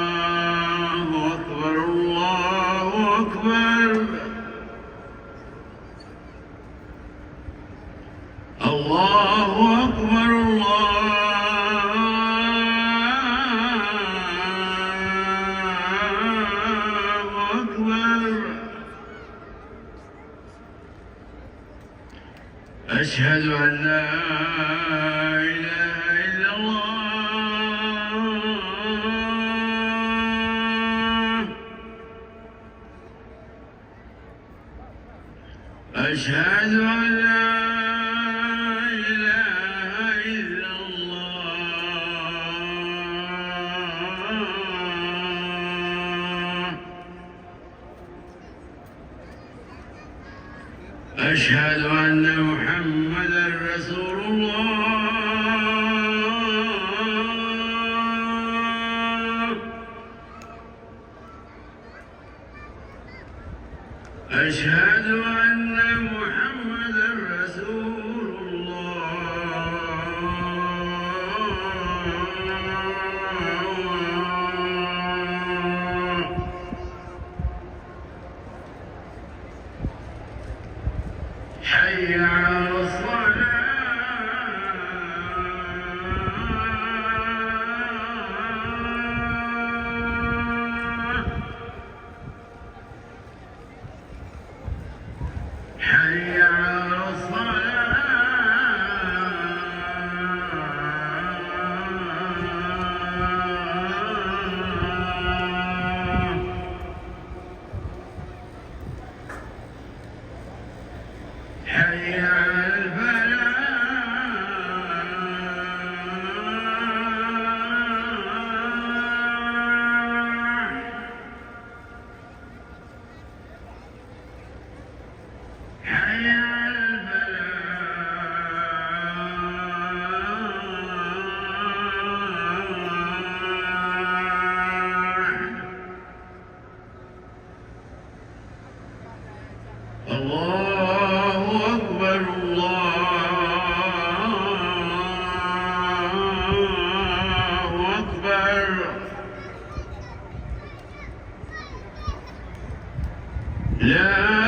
الله أكبر الله أكبر الله أكبر الله أكبر أشهد أن لا إله إلا الله أشهد أن لا إله إلا الله أشهد أن محمدًا رسول الله أشهد أن محمدًا رسول الله حي على الصلاة حي على الصلاة حي على الفلاح حي على الفلاح الله أكبر الله أكبر لا